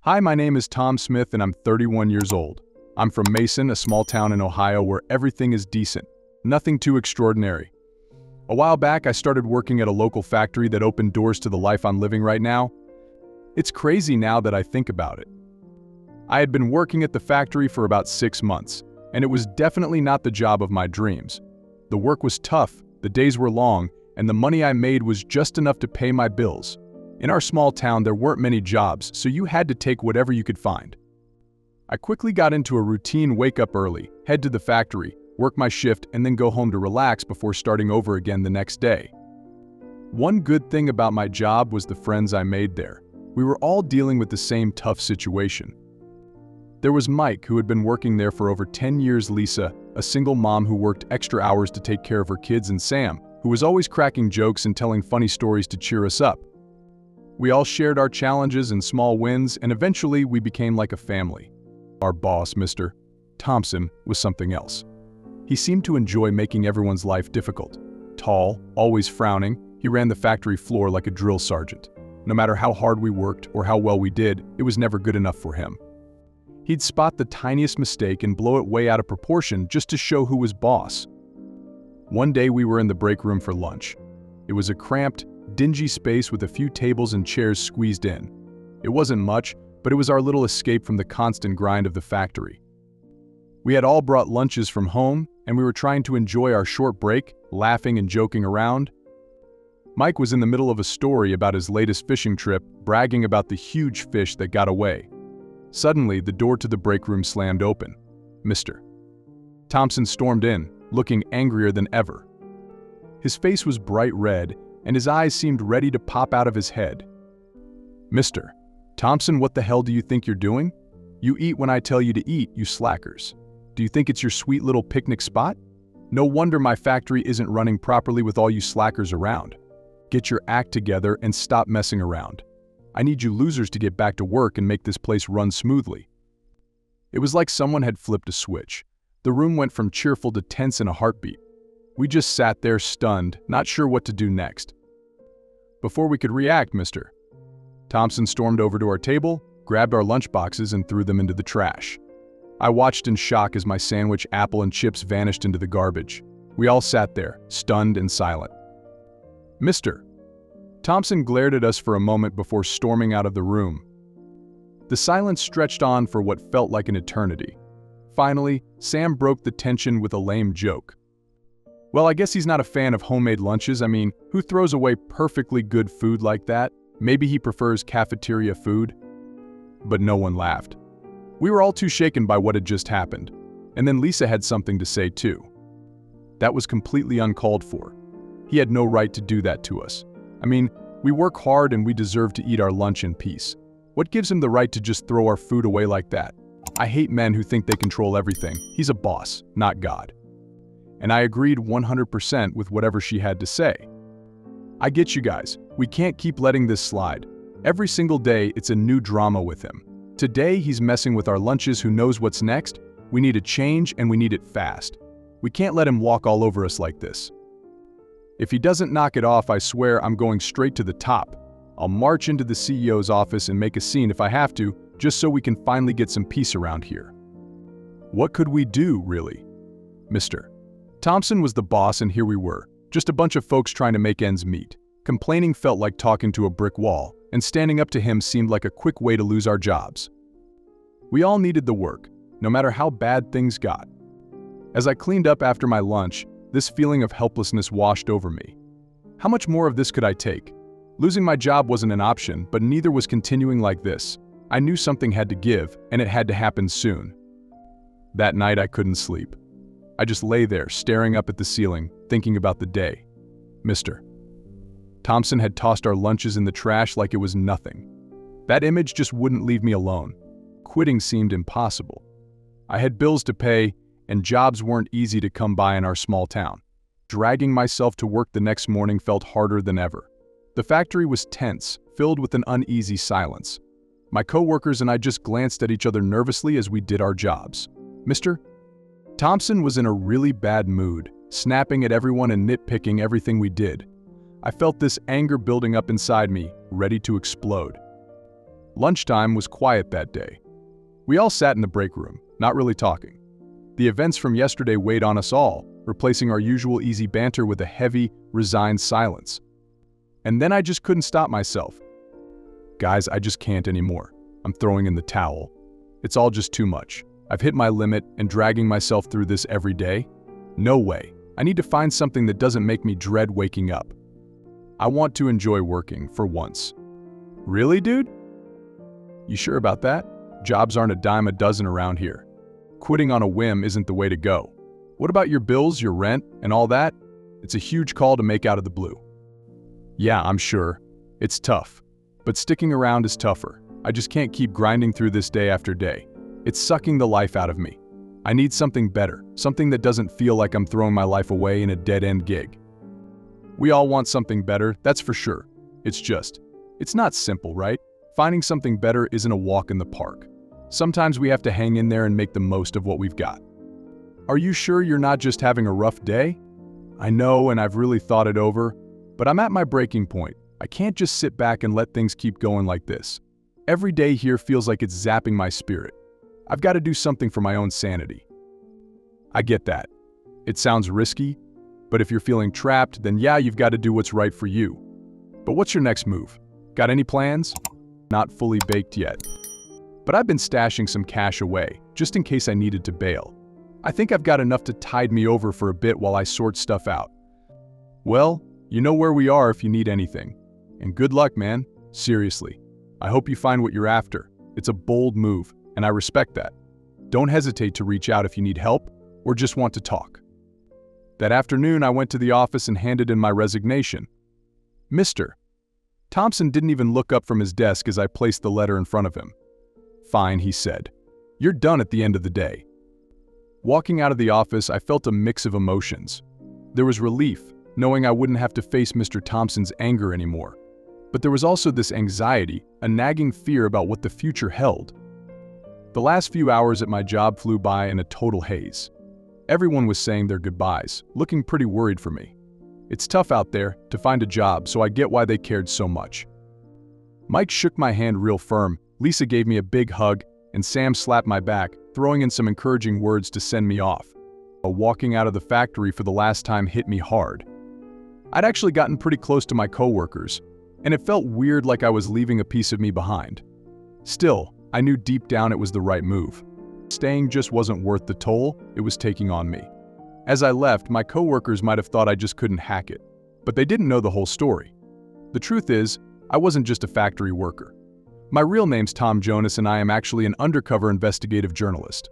Hi, my name is Tom Smith and I'm 31 years old. I'm from Mason, a small town in Ohio where everything is decent, nothing too extraordinary. A while back, I started working at a local factory that opened doors to the life I'm living right now. It's crazy now that I think about it. I had been working at the factory for about 6 months, and it was definitely not the job of my dreams. The work was tough, the days were long, and the money I made was just enough to pay my bills. In our small town, there weren't many jobs, so you had to take whatever you could find. I quickly got into a routine: wake up early, head to the factory, work my shift, and then go home to relax before starting over again the next day. One good thing about my job was the friends I made there. We were all dealing with the same tough situation. There was Mike, who had been working there for over 10 years, Lisa, a single mom who worked extra hours to take care of her kids, and Sam, who was always cracking jokes and telling funny stories to cheer us up. We all shared our challenges and small wins, and eventually we became like a family. Our boss, Mr. Thompson, was something else. He seemed to enjoy making everyone's life difficult. Tall, always frowning, he ran the factory floor like a drill sergeant. No matter how hard we worked or how well we did, it was never good enough for him. He'd spot the tiniest mistake and blow it way out of proportion just to show who was boss. One day we were in the break room for lunch. It was a cramped, dingy space with a few tables and chairs squeezed in. It wasn't much, but it was our little escape from the constant grind of the factory. We had all brought lunches from home, and we were trying to enjoy our short break, laughing and joking around. Mike was in the middle of a story about his latest fishing trip, bragging about the huge fish that got away. Suddenly, the door to the break room slammed open. Mr. Thompson stormed in, looking angrier than ever. His face was bright red, and his eyes seemed ready to pop out of his head. Mr. Thompson, what the hell do you think you're doing? You eat when I tell you to eat, you slackers. Do you think it's your sweet little picnic spot? No wonder my factory isn't running properly with all you slackers around. Get your act together and stop messing around. I need you losers to get back to work and make this place run smoothly. It was like someone had flipped a switch. The room went from cheerful to tense in a heartbeat. We just sat there stunned, not sure what to do next. Before we could react, Mr. Thompson stormed over to our table, grabbed our lunch boxes and threw them into the trash. I watched in shock as my sandwich, apple, and chips vanished into the garbage. We all sat there, stunned and silent. Mr. Thompson glared at us for a moment before storming out of the room. The silence stretched on for what felt like an eternity. Finally, Sam broke the tension with a lame joke. Well, I guess he's not a fan of homemade lunches. I mean, who throws away perfectly good food like that? Maybe he prefers cafeteria food? But no one laughed. We were all too shaken by what had just happened. And then Lisa had something to say too. That was completely uncalled for. He had no right to do that to us. I mean, we work hard and we deserve to eat our lunch in peace. What gives him the right to just throw our food away like that? I hate men who think they control everything. He's a boss, not God. And I agreed 100% with whatever she had to say. I get you guys. We can't keep letting this slide. Every single day, it's a new drama with him. Today, he's messing with our lunches. Who knows what's next? We need a change and we need it fast. We can't let him walk all over us like this. If he doesn't knock it off, I swear I'm going straight to the top. I'll march into the CEO's office and make a scene if I have to, just so we can finally get some peace around here. What could we do, really? Mr. Thompson was the boss and here we were, just a bunch of folks trying to make ends meet. Complaining felt like talking to a brick wall, and standing up to him seemed like a quick way to lose our jobs. We all needed the work, no matter how bad things got. As I cleaned up after my lunch, this feeling of helplessness washed over me. How much more of this could I take? Losing my job wasn't an option, but neither was continuing like this. I knew something had to give, and it had to happen soon. That night I couldn't sleep. I just lay there, staring up at the ceiling, thinking about the day. Mr. Thompson had tossed our lunches in the trash like it was nothing. That image just wouldn't leave me alone. Quitting seemed impossible. I had bills to pay, and jobs weren't easy to come by in our small town. Dragging myself to work the next morning felt harder than ever. The factory was tense, filled with an uneasy silence. My coworkers and I just glanced at each other nervously as we did our jobs. Mr. Thompson was in a really bad mood, snapping at everyone and nitpicking everything we did. I felt this anger building up inside me, ready to explode. Lunchtime was quiet that day. We all sat in the break room, not really talking. The events from yesterday weighed on us all, replacing our usual easy banter with a heavy, resigned silence. And then I just couldn't stop myself. Guys, I just can't anymore. I'm throwing in the towel. It's all just too much. I've hit my limit and dragging myself through this every day? No way. I need to find something that doesn't make me dread waking up. I want to enjoy working, for once. Really, dude? You sure about that? Jobs aren't a dime a dozen around here. Quitting on a whim isn't the way to go. What about your bills, your rent, and all that? It's a huge call to make out of the blue. Yeah, I'm sure. It's tough. But sticking around is tougher. I just can't keep grinding through this day after day. It's sucking the life out of me. I need something better, something that doesn't feel like I'm throwing my life away in a dead-end gig. We all want something better, that's for sure. It's not simple, right? Finding something better isn't a walk in the park. Sometimes we have to hang in there and make the most of what we've got. Are you sure you're not just having a rough day? I know, and I've really thought it over, but I'm at my breaking point. I can't just sit back and let things keep going like this. Every day here feels like it's zapping my spirit. I've got to do something for my own sanity. I get that. It sounds risky, but if you're feeling trapped, then yeah, you've got to do what's right for you. But what's your next move? Got any plans? Not fully baked yet. But I've been stashing some cash away, just in case I needed to bail. I think I've got enough to tide me over for a bit while I sort stuff out. Well, you know where we are if you need anything. And good luck, man. Seriously. I hope you find what you're after. It's a bold move, and I respect that. Don't hesitate to reach out if you need help or just want to talk. That afternoon, I went to the office and handed in my resignation. Mr. Thompson didn't even look up from his desk as I placed the letter in front of him. Fine, he said. You're done at the end of the day. Walking out of the office, I felt a mix of emotions. There was relief, knowing I wouldn't have to face Mr. Thompson's anger anymore. But there was also this anxiety, a nagging fear about what the future held. The last few hours at my job flew by in a total haze. Everyone was saying their goodbyes, looking pretty worried for me. It's tough out there to find a job, so I get why they cared so much. Mike shook my hand real firm, Lisa gave me a big hug, and Sam slapped my back, throwing in some encouraging words to send me off. Walking out of the factory for the last time hit me hard. I'd actually gotten pretty close to my coworkers, and it felt weird, like I was leaving a piece of me behind. Still, I knew deep down it was the right move. Staying just wasn't worth the toll it was taking on me. As I left, my coworkers might have thought I just couldn't hack it, but they didn't know the whole story. The truth is, I wasn't just a factory worker. My real name's Tom Jonas, and I am actually an undercover investigative journalist.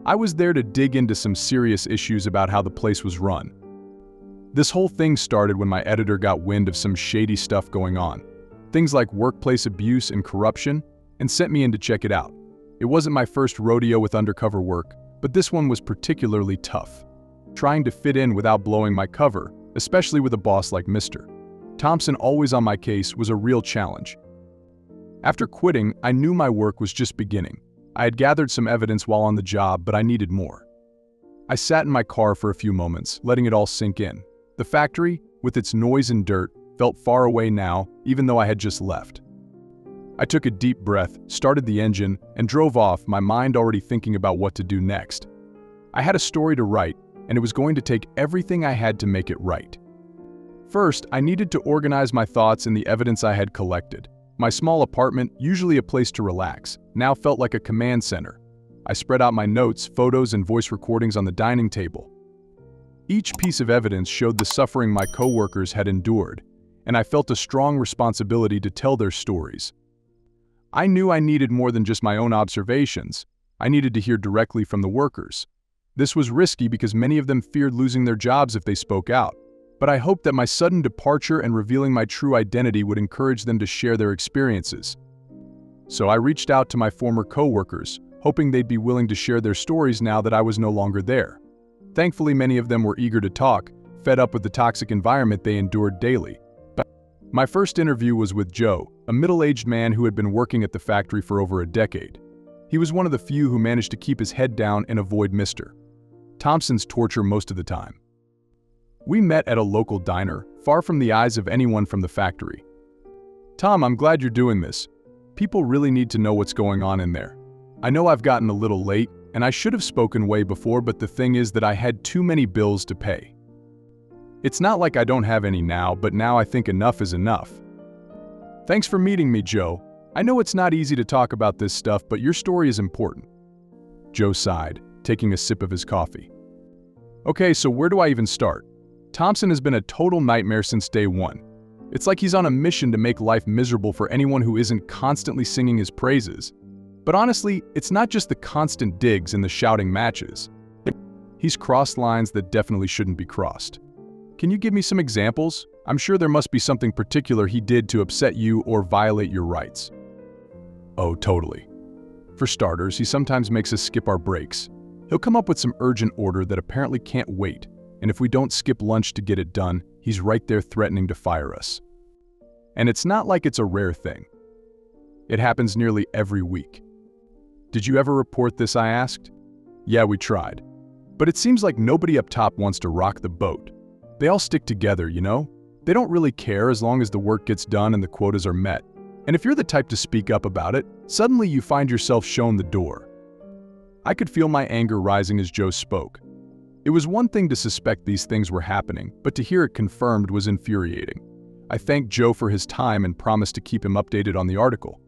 I was there to dig into some serious issues about how the place was run. This whole thing started when my editor got wind of some shady stuff going on, things like workplace abuse and corruption, and sent me in to check it out. It wasn't my first rodeo with undercover work, but this one was particularly tough. Trying to fit in without blowing my cover, especially with a boss like Mr. Thompson always on my case, was a real challenge. After quitting, I knew my work was just beginning. I had gathered some evidence while on the job, but I needed more. I sat in my car for a few moments, letting it all sink in. The factory, with its noise and dirt, felt far away now, even though I had just left. I took a deep breath, started the engine, and drove off, my mind already thinking about what to do next. I had a story to write, and it was going to take everything I had to make it right. First, I needed to organize my thoughts and the evidence I had collected. My small apartment, usually a place to relax, now felt like a command center. I spread out my notes, photos, and voice recordings on the dining table. Each piece of evidence showed the suffering my coworkers had endured, and I felt a strong responsibility to tell their stories. I knew I needed more than just my own observations. I needed to hear directly from the workers. This was risky because many of them feared losing their jobs if they spoke out, but I hoped that my sudden departure and revealing my true identity would encourage them to share their experiences. So I reached out to my former coworkers, hoping they'd be willing to share their stories now that I was no longer there. Thankfully, many of them were eager to talk, fed up with the toxic environment they endured daily. My first interview was with Joe, a middle-aged man who had been working at the factory for over a decade. He was one of the few who managed to keep his head down and avoid Mr. Thompson's torture most of the time. We met at a local diner, far from the eyes of anyone from the factory. "Tom, I'm glad you're doing this. People really need to know what's going on in there. I know I've gotten a little late, and I should have spoken way before, but the thing is that I had too many bills to pay. It's not like I don't have any now, but now I think enough is enough. Thanks for meeting me, Joe. I know it's not easy to talk about this stuff, but your story is important. Joe sighed, taking a sip of his coffee. Okay, so where do I even start? Thompson has been a total nightmare since day one. It's like he's on a mission to make life miserable for anyone who isn't constantly singing his praises. But honestly, it's not just the constant digs and the shouting matches. He's crossed lines that definitely shouldn't be crossed. Can you give me some examples? I'm sure there must be something particular he did to upset you or violate your rights. Oh, totally. For starters, he sometimes makes us skip our breaks. He'll come up with some urgent order that apparently can't wait, and if we don't skip lunch to get it done, he's right there threatening to fire us. And it's not like it's a rare thing. It happens nearly every week. Did you ever report this, I asked? Yeah, we tried. But it seems like nobody up top wants to rock the boat. They all stick together, you know? They don't really care as long as the work gets done and the quotas are met. And if you're the type to speak up about it, suddenly you find yourself shown the door. I could feel my anger rising as Joe spoke. It was one thing to suspect these things were happening, but to hear it confirmed was infuriating. I thanked Joe for his time and promised to keep him updated on the article.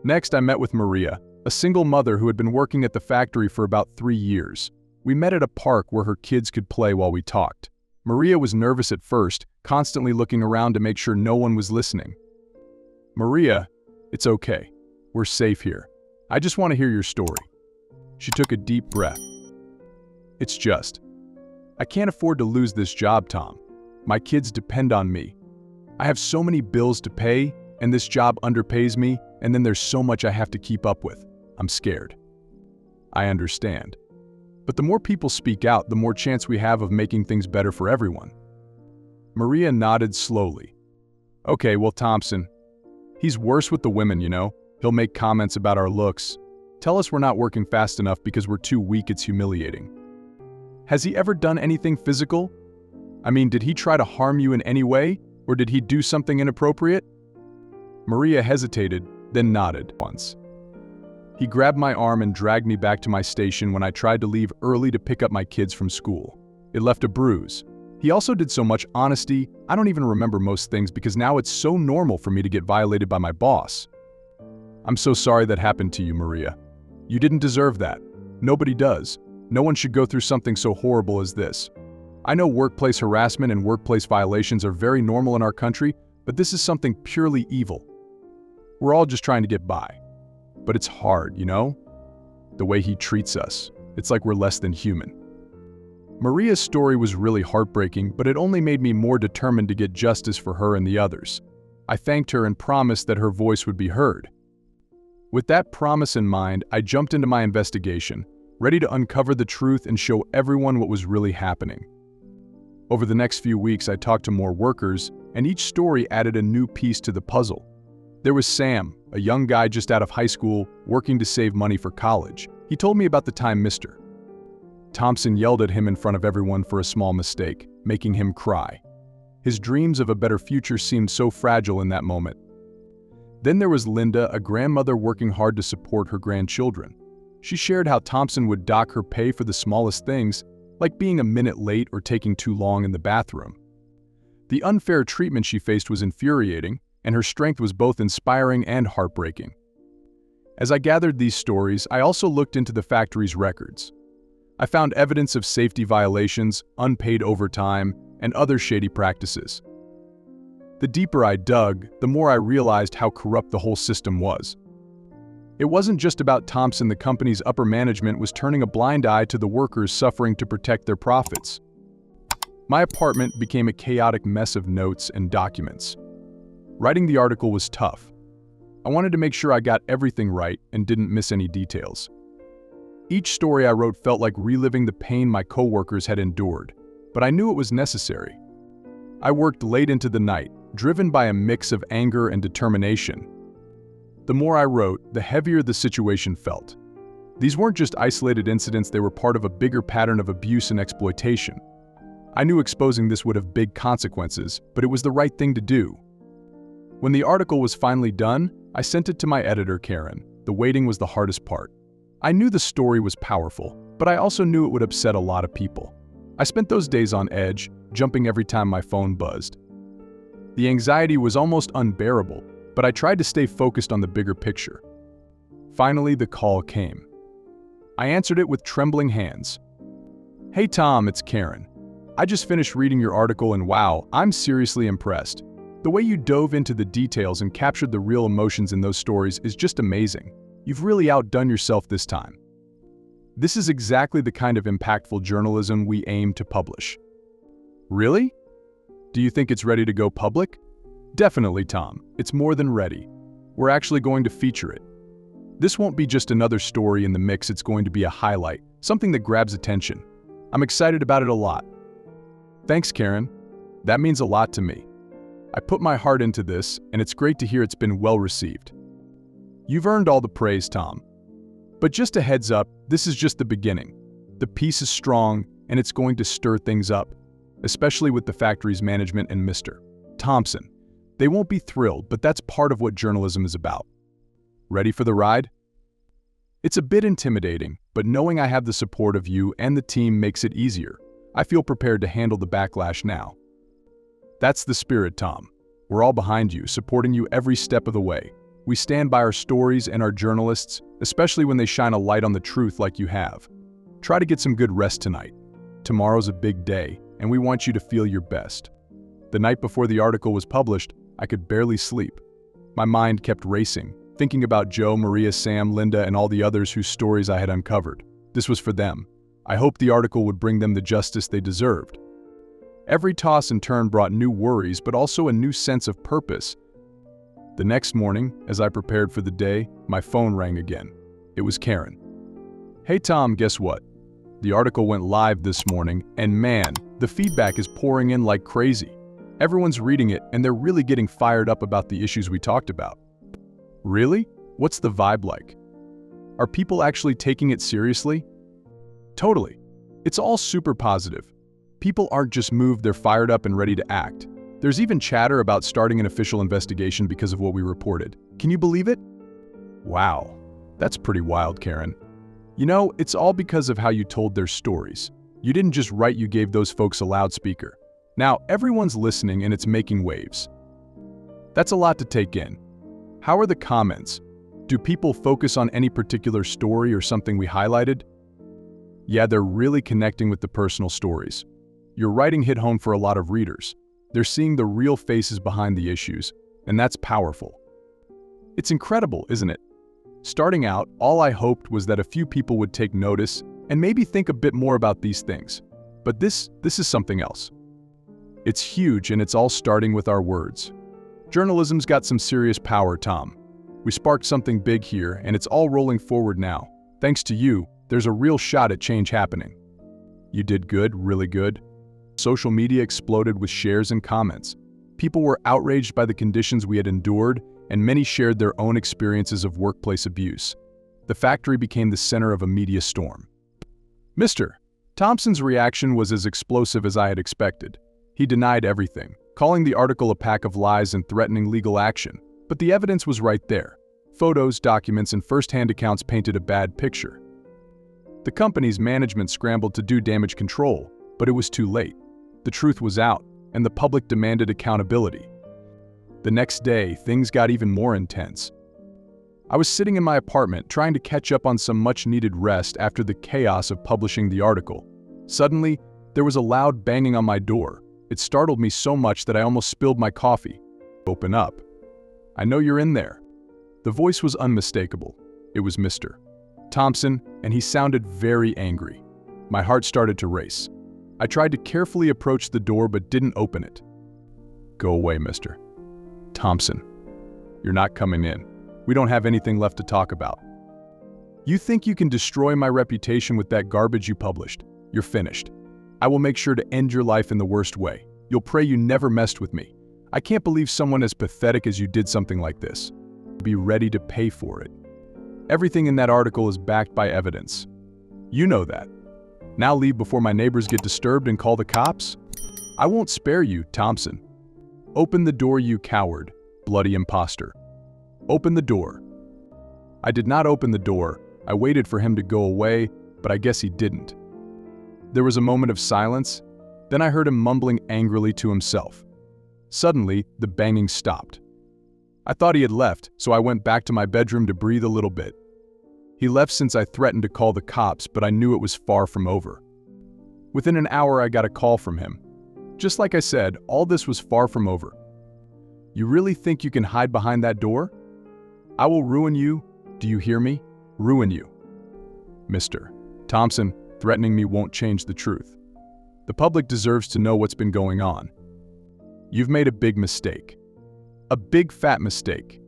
Next, I met with Maria, a single mother who had been working at the factory for about 3 years. We met at a park where her kids could play while we talked. Maria was nervous at first, constantly looking around to make sure no one was listening. Maria, it's okay. We're safe here. I just want to hear your story. She took a deep breath. It's just, I can't afford to lose this job, Tom. My kids depend on me. I have so many bills to pay, and this job underpays me, and then there's so much I have to keep up with. I'm scared. I understand. But the more people speak out, the more chance we have of making things better for everyone. Maria nodded slowly. Okay, well, Thompson, he's worse with the women, you know? He'll make comments about our looks. Tell us we're not working fast enough because we're too weak, it's humiliating. Has he ever done anything physical? I mean, did he try to harm you in any way? Or did he do something inappropriate? Maria hesitated, then nodded once. He grabbed my arm and dragged me back to my station when I tried to leave early to pick up my kids from school. It left a bruise. He also did so much honesty, I don't even remember most things because now it's so normal for me to get violated by my boss. I'm so sorry that happened to you, Maria. You didn't deserve that. Nobody does. No one should go through something so horrible as this. I know workplace harassment and workplace violations are very normal in our country, but this is something purely evil. We're all just trying to get by. But it's hard, you know? The way he treats us. It's like we're less than human. Maria's story was really heartbreaking, but it only made me more determined to get justice for her and the others. I thanked her and promised that her voice would be heard. With that promise in mind, I jumped into my investigation, ready to uncover the truth and show everyone what was really happening. Over the next few weeks, I talked to more workers, and each story added a new piece to the puzzle. There was Sam, a young guy just out of high school, working to save money for college. He told me about the time Mr. Thompson yelled at him in front of everyone for a small mistake, making him cry. His dreams of a better future seemed so fragile in that moment. Then there was Linda, a grandmother working hard to support her grandchildren. She shared how Thompson would dock her pay for the smallest things, like being a minute late or taking too long in the bathroom. The unfair treatment she faced was infuriating, and her strength was both inspiring and heartbreaking. As I gathered these stories, I also looked into the factory's records. I found evidence of safety violations, unpaid overtime, and other shady practices. The deeper I dug, the more I realized how corrupt the whole system was. It wasn't just about Thompson. The company's upper management was turning a blind eye to the workers suffering to protect their profits. My apartment became a chaotic mess of notes and documents. Writing the article was tough. I wanted to make sure I got everything right and didn't miss any details. Each story I wrote felt like reliving the pain my coworkers had endured, but I knew it was necessary. I worked late into the night, driven by a mix of anger and determination. The more I wrote, the heavier the situation felt. These weren't just isolated incidents, they were part of a bigger pattern of abuse and exploitation. I knew exposing this would have big consequences, but it was the right thing to do. When the article was finally done, I sent it to my editor, Karen. The waiting was the hardest part. I knew the story was powerful, but I also knew it would upset a lot of people. I spent those days on edge, jumping every time my phone buzzed. The anxiety was almost unbearable, but I tried to stay focused on the bigger picture. Finally, the call came. I answered it with trembling hands. "Hey Tom, it's Karen. I just finished reading your article and wow, I'm seriously impressed. The way you dove into the details and captured the real emotions in those stories is just amazing. You've really outdone yourself this time. This is exactly the kind of impactful journalism we aim to publish." "Really? Do you think it's ready to go public?" "Definitely, Tom. It's more than ready. We're actually going to feature it. This won't be just another story in the mix, it's going to be a highlight, something that grabs attention. I'm excited about it a lot." "Thanks, Karen. That means a lot to me. I put my heart into this, and it's great to hear it's been well received." "You've earned all the praise, Tom. But just a heads up, this is just the beginning. The piece is strong, and it's going to stir things up, especially with the factory's management and Mr. Thompson. They won't be thrilled, but that's part of what journalism is about. Ready for the ride?" It's a bit intimidating, but knowing I have the support of you and the team makes it easier. I feel prepared to handle the backlash now. That's the spirit, Tom. We're all behind you, supporting you every step of the way. We stand by our stories and our journalists, especially when they shine a light on the truth like you have. Try to get some good rest tonight. Tomorrow's a big day, and we want you to feel your best. The night before the article was published, I could barely sleep. My mind kept racing, thinking about Joe, Maria, Sam, Linda, and all the others whose stories I had uncovered. This was for them. I hoped the article would bring them the justice they deserved. Every toss and turn brought new worries, but also a new sense of purpose. The next morning, as I prepared for the day, my phone rang again. It was Karen. "Hey Tom, guess what? The article went live this morning, and man, the feedback is pouring in like crazy. Everyone's reading it, and they're really getting fired up about the issues we talked about." "Really? What's the vibe like? Are people actually taking it seriously?" "Totally. It's all super positive. People aren't just moved, they're fired up and ready to act. There's even chatter about starting an official investigation because of what we reported. Can you believe it?" "Wow. That's pretty wild, Karen. You know, it's all because of how you told their stories. You didn't just write, you gave those folks a loudspeaker. Now, everyone's listening and it's making waves." "That's a lot to take in. How are the comments? Do people focus on any particular story or something we highlighted?" "Yeah, they're really connecting with the personal stories. Your writing hit home for a lot of readers. They're seeing the real faces behind the issues, and that's powerful." It's incredible, isn't it? Starting out, all I hoped was that a few people would take notice and maybe think a bit more about these things. But this is something else. It's huge, and it's all starting with our words. Journalism's got some serious power, Tom. We sparked something big here, and it's all rolling forward now. Thanks to you, there's a real shot at change happening. You did good, really good. Social media exploded with shares and comments. People were outraged by the conditions we had endured, and many shared their own experiences of workplace abuse. The factory became the center of a media storm. Mr. Thompson's reaction was as explosive as I had expected. He denied everything, calling the article a pack of lies and threatening legal action. But the evidence was right there. Photos, documents, and first-hand accounts painted a bad picture. The company's management scrambled to do damage control, but it was too late. The truth was out, and the public demanded accountability. The next day, things got even more intense. I was sitting in my apartment trying to catch up on some much-needed rest after the chaos of publishing the article. Suddenly, there was a loud banging on my door. It startled me so much that I almost spilled my coffee. "Open up. I know you're in there." The voice was unmistakable. It was Mr. Thompson, and he sounded very angry. My heart started to race. I tried to carefully approach the door but didn't open it. "Go away, Mr. Thompson. You're not coming in. We don't have anything left to talk about. You think you can destroy my reputation with that garbage you published? You're finished. I will make sure to end your life in the worst way. You'll pray you never messed with me. I can't believe someone as pathetic as you did something like this. Be ready to pay for it. Everything in that article is backed by evidence. You know that. Now leave before my neighbors get disturbed and call the cops? I won't spare you, Thompson. Open the door, you coward. bloody imposter. Open the door. I did not open the door. I waited for him to go away, but I guess he didn't. There was a moment of silence, then I heard him mumbling angrily to himself. Suddenly, the banging stopped. I thought he had left, so I went back to my bedroom to breathe a little bit. He left since I threatened to call the cops, but I knew it was far from over. Within an hour, I got a call from him. Just like I said, all this was far from over. You really think you can hide behind that door? I will ruin you. Do you hear me? Ruin you. Mr. Thompson, threatening me won't change the truth. The public deserves to know what's been going on. You've made a big mistake. A big fat mistake.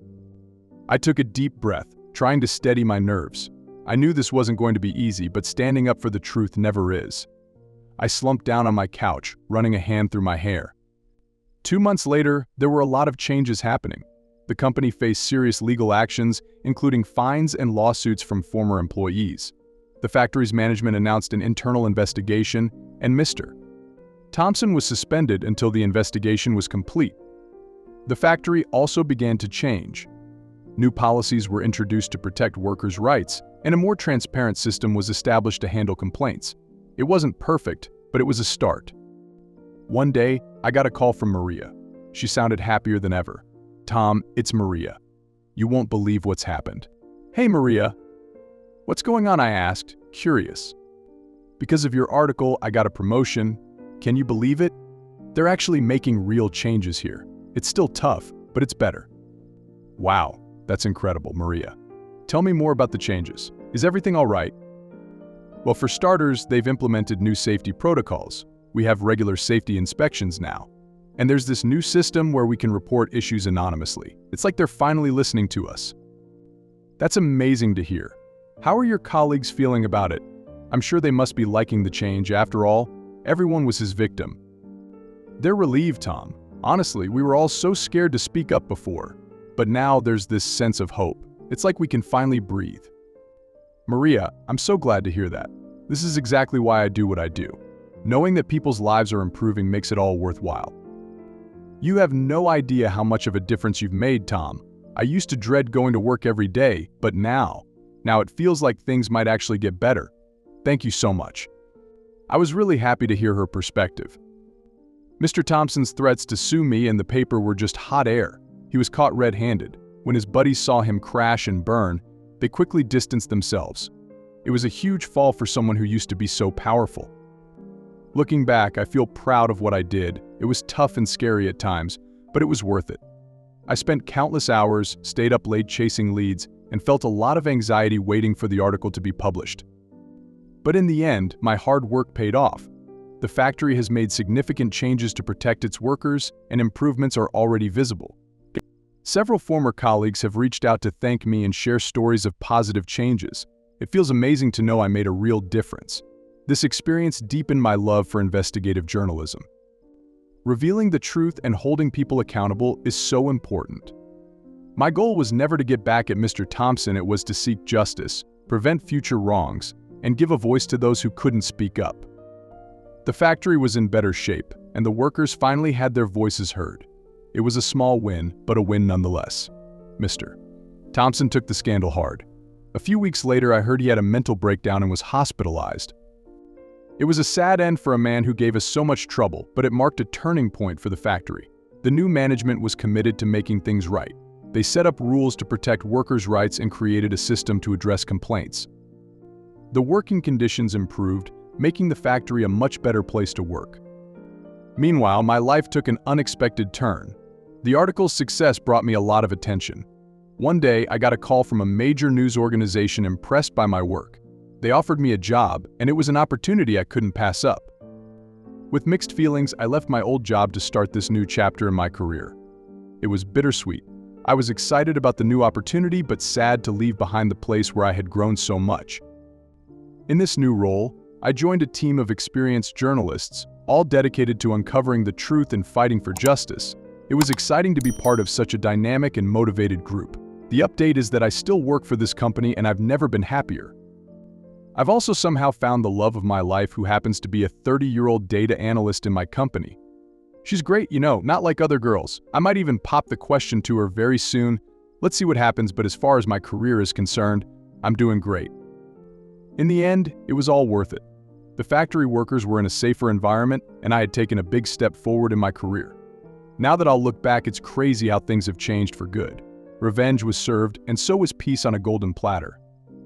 I took a deep breath, trying to steady my nerves. I knew this wasn't going to be easy, but standing up for the truth never is. I slumped down on my couch, running a hand through my hair. 2 months later, there were a lot of changes happening. The company faced serious legal actions, including fines and lawsuits from former employees. The factory's management announced an internal investigation, and Mr. Thompson was suspended until the investigation was complete. The factory also began to change. New policies were introduced to protect workers' rights, and a more transparent system was established to handle complaints. It wasn't perfect, but it was a start. One day, I got a call from Maria. She sounded happier than ever. Tom, it's Maria. You won't believe what's happened. Hey, Maria. What's going on? I asked, curious. Because of your article, I got a promotion. Can you believe it? They're actually making real changes here. It's still tough, but it's better. Wow, that's incredible, Maria. Tell me more about the changes. Is everything all right? Well, for starters, they've implemented new safety protocols. We have regular safety inspections now. And there's this new system where we can report issues anonymously. It's like they're finally listening to us. That's amazing to hear. How are your colleagues feeling about it? I'm sure they must be liking the change. After all, everyone was his victim. They're relieved, Tom. Honestly, we were all so scared to speak up before. But now there's this sense of hope. It's like we can finally breathe. Maria, I'm so glad to hear that. This is exactly why I do what I do. Knowing that people's lives are improving makes it all worthwhile. You have no idea how much of a difference you've made, Tom. I used to dread going to work every day, but now it feels like things might actually get better. Thank you so much. I was really happy to hear her perspective. Mr. Thompson's threats to sue me and the paper were just hot air. He was caught red-handed. When his buddies saw him crash and burn, they quickly distanced themselves. It was a huge fall for someone who used to be so powerful. Looking back, I feel proud of what I did. It was tough and scary at times, but it was worth it. I spent countless hours, stayed up late chasing leads, and felt a lot of anxiety waiting for the article to be published. But in the end, my hard work paid off. The factory has made significant changes to protect its workers, and improvements are already visible. Several former colleagues have reached out to thank me and share stories of positive changes. It feels amazing to know I made a real difference. This experience deepened my love for investigative journalism. Revealing the truth and holding people accountable is so important. My goal was never to get back at Mr. Thompson, it was to seek justice, prevent future wrongs, and give a voice to those who couldn't speak up. The factory was in better shape, and the workers finally had their voices heard. It was a small win, but a win nonetheless. Mr. Thompson took the scandal hard. A few weeks later, I heard he had a mental breakdown and was hospitalized. It was a sad end for a man who gave us so much trouble, but it marked a turning point for the factory. The new management was committed to making things right. They set up rules to protect workers' rights and created a system to address complaints. The working conditions improved, making the factory a much better place to work. Meanwhile, my life took an unexpected turn. The article's success brought me a lot of attention. One day, I got a call from a major news organization impressed by my work. They offered me a job, and it was an opportunity I couldn't pass up. With mixed feelings, I left my old job to start this new chapter in my career. It was bittersweet. I was excited about the new opportunity, but sad to leave behind the place where I had grown so much. In this new role, I joined a team of experienced journalists, all dedicated to uncovering the truth and fighting for justice. It was exciting to be part of such a dynamic and motivated group. The update is that I still work for this company and I've never been happier. I've also somehow found the love of my life, who happens to be a 30-year-old data analyst in my company. She's great, not like other girls. I might even pop the question to her very soon. Let's see what happens, but as far as my career is concerned, I'm doing great." In the end, it was all worth it. The factory workers were in a safer environment, and I had taken a big step forward in my career. Now that I'll look back, it's crazy how things have changed for good. Revenge was served, and so was peace on a golden platter.